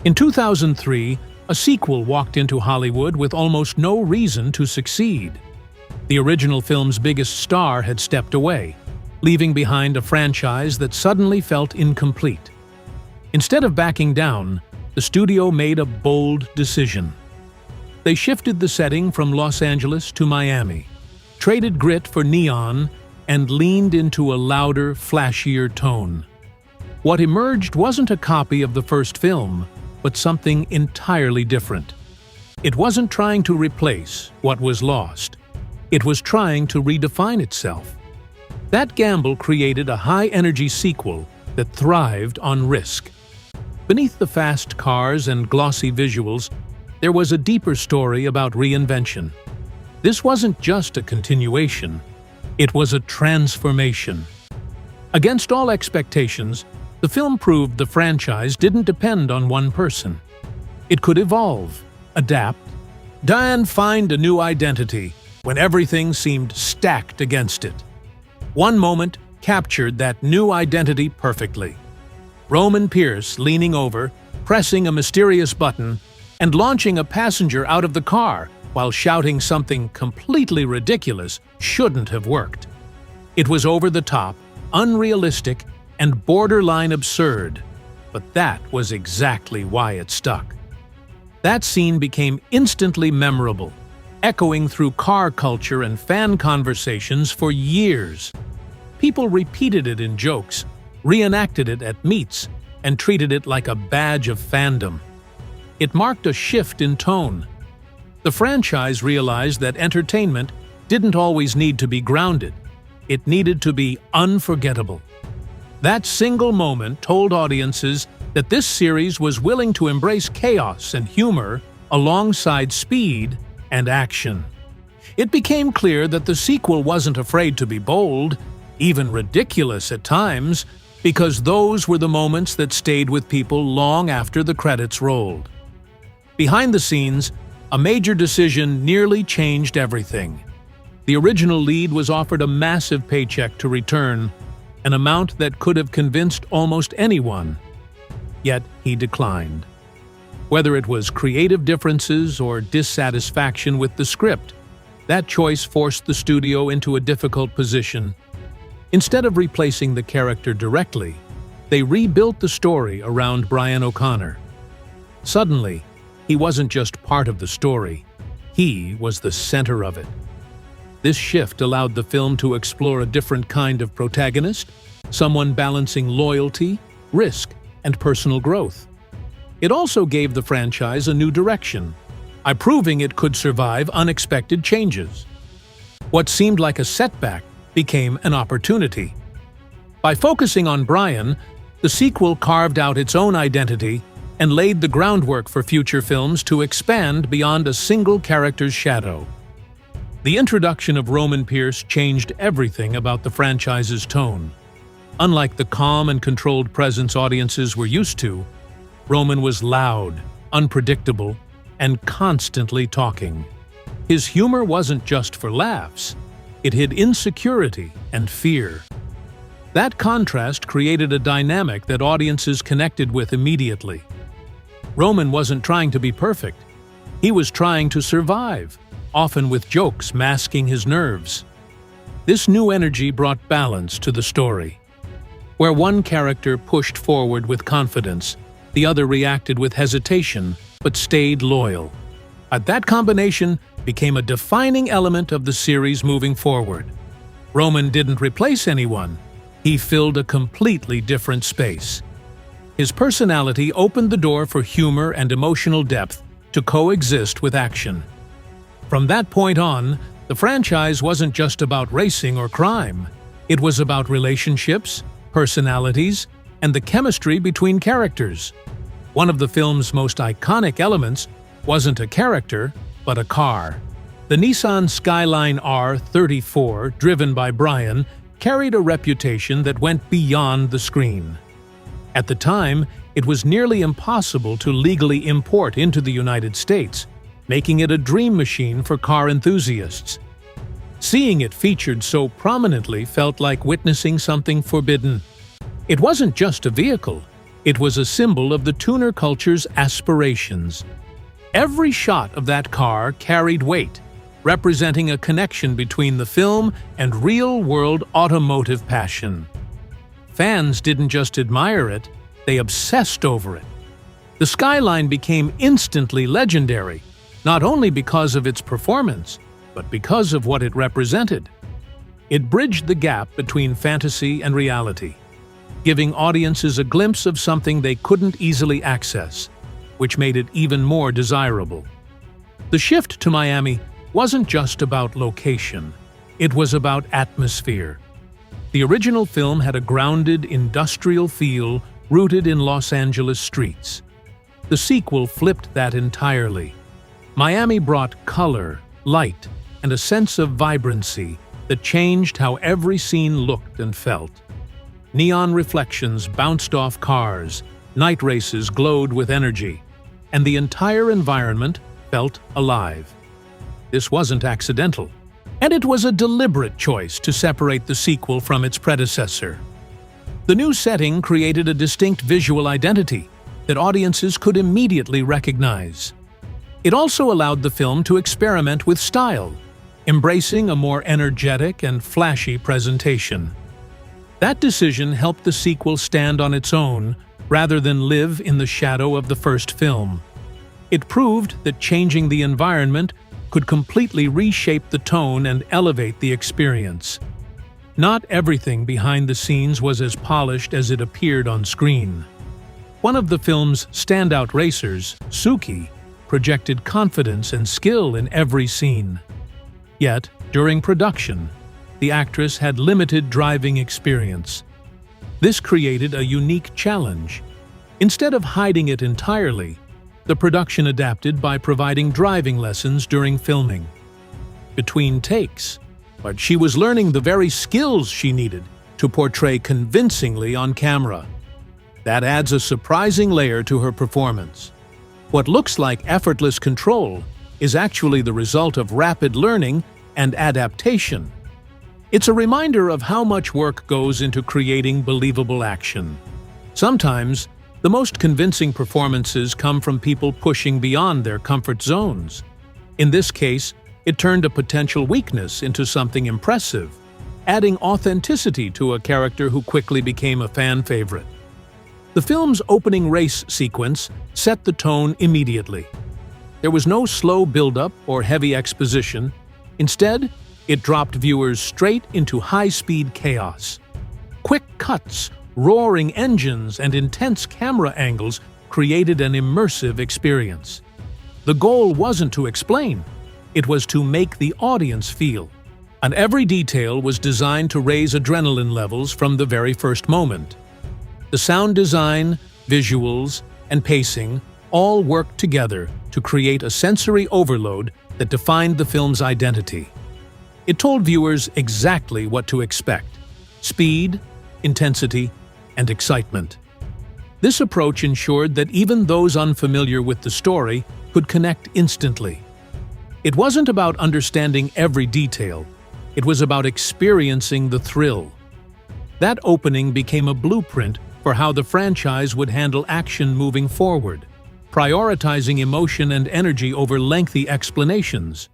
In 2003, a sequel walked into Hollywood with almost no reason to succeed. The original film's biggest star had stepped away, leaving behind a franchise that suddenly felt incomplete. Instead of backing down, the studio made a bold decision. They shifted the setting from Los Angeles to Miami, traded grit for neon, and leaned into a louder, flashier tone. What emerged wasn't a copy of the first film, but something entirely different. It wasn't trying to replace what was lost. It was trying to redefine itself. That gamble created a high-energy sequel that thrived on risk. Beneath the fast cars and glossy visuals, there was a deeper story about reinvention. This wasn't just a continuation, it was a transformation. Against all expectations, the film proved the franchise didn't depend on one person. It could evolve, adapt, and find a new identity when everything seemed stacked against it. One moment captured that new identity perfectly. Roman Pierce leaning over, pressing a mysterious button, and launching a passenger out of the car while shouting something completely ridiculous shouldn't have worked. It was over the top, unrealistic, and borderline absurd, but that was exactly why it stuck. That scene became instantly memorable, echoing through car culture and fan conversations for years. People repeated it in jokes, reenacted it at meets, and treated it like a badge of fandom. It marked a shift in tone. The franchise realized that entertainment didn't always need to be grounded. It needed to be unforgettable. That single moment told audiences that this series was willing to embrace chaos and humor alongside speed and action. It became clear that the sequel wasn't afraid to be bold, even ridiculous at times, because those were the moments that stayed with people long after the credits rolled. Behind the scenes, a major decision nearly changed everything. The original lead was offered a massive paycheck to return, an amount that could have convinced almost anyone. Yet he declined. Whether it was creative differences or dissatisfaction with the script, that choice forced the studio into a difficult position. Instead of replacing the character directly, they rebuilt the story around Brian O'Connor. Suddenly, he wasn't just part of the story, he was the center of it. This shift allowed the film to explore a different kind of protagonist, someone balancing loyalty, risk, and personal growth. It also gave the franchise a new direction, by proving it could survive unexpected changes. What seemed like a setback became an opportunity. By focusing on Brian, the sequel carved out its own identity and laid the groundwork for future films to expand beyond a single character's shadow. The introduction of Roman Pierce changed everything about the franchise's tone. Unlike the calm and controlled presence audiences were used to, Roman was loud, unpredictable, and constantly talking. His humor wasn't just for laughs, it hid insecurity and fear. That contrast created a dynamic that audiences connected with immediately. Roman wasn't trying to be perfect. He was trying to survive, often with jokes masking his nerves. This new energy brought balance to the story. Where one character pushed forward with confidence, the other reacted with hesitation but stayed loyal. That combination became a defining element of the series moving forward. Roman didn't replace anyone. He filled a completely different space. His personality opened the door for humor and emotional depth to coexist with action. From that point on, the franchise wasn't just about racing or crime. It was about relationships, personalities, and the chemistry between characters. One of the film's most iconic elements wasn't a character, but a car. The Nissan Skyline R34, driven by Brian, carried a reputation that went beyond the screen. At the time, it was nearly impossible to legally import into the United States, making it a dream machine for car enthusiasts. Seeing it featured so prominently felt like witnessing something forbidden. It wasn't just a vehicle, It was a symbol of the tuner culture's aspirations. Every shot of that car carried weight, representing a connection between the film and real-world automotive passion. Fans didn't just admire it, they obsessed over it. The Skyline became instantly legendary, not only because of its performance, but because of what it represented. It bridged the gap between fantasy and reality, giving audiences a glimpse of something they couldn't easily access, which made it even more desirable. The shift to Miami wasn't just about location, it was about atmosphere. The original film had a grounded, industrial feel rooted in Los Angeles streets. The sequel flipped that entirely. Miami brought color, light, and a sense of vibrancy that changed how every scene looked and felt. Neon reflections bounced off cars, night races glowed with energy, and the entire environment felt alive. This wasn't accidental, and it was a deliberate choice to separate the sequel from its predecessor. The new setting created a distinct visual identity that audiences could immediately recognize. It also allowed the film to experiment with style, embracing a more energetic and flashy presentation. That decision helped the sequel stand on its own rather than live in the shadow of the first film. It proved that changing the environment could completely reshape the tone and elevate the experience. Not everything behind the scenes was as polished as it appeared on screen. One of the film's standout racers, Suki, projected confidence and skill in every scene. Yet, during production, the actress had limited driving experience. This created a unique challenge. Instead of hiding it entirely, the production adapted by providing driving lessons during filming. Between takes, but she was learning the very skills she needed to portray convincingly on camera. That adds a surprising layer to her performance. What looks like effortless control is actually the result of rapid learning and adaptation. It's a reminder of how much work goes into creating believable action. Sometimes, the most convincing performances come from people pushing beyond their comfort zones. In this case, it turned a potential weakness into something impressive, adding authenticity to a character who quickly became a fan favorite. The film's opening race sequence set the tone immediately. There was no slow build-up or heavy exposition. Instead, it dropped viewers straight into high-speed chaos. Quick cuts, roaring engines, and intense camera angles created an immersive experience. The goal wasn't to explain, it was to make the audience feel. And every detail was designed to raise adrenaline levels from the very first moment. The sound design, visuals, and pacing all worked together to create a sensory overload that defined the film's identity. It told viewers exactly what to expect: speed, intensity, and excitement. This approach ensured that even those unfamiliar with the story could connect instantly. It wasn't about understanding every detail, it was about experiencing the thrill. That opening became a blueprint for how the franchise would handle action moving forward, prioritizing emotion and energy over lengthy explanations.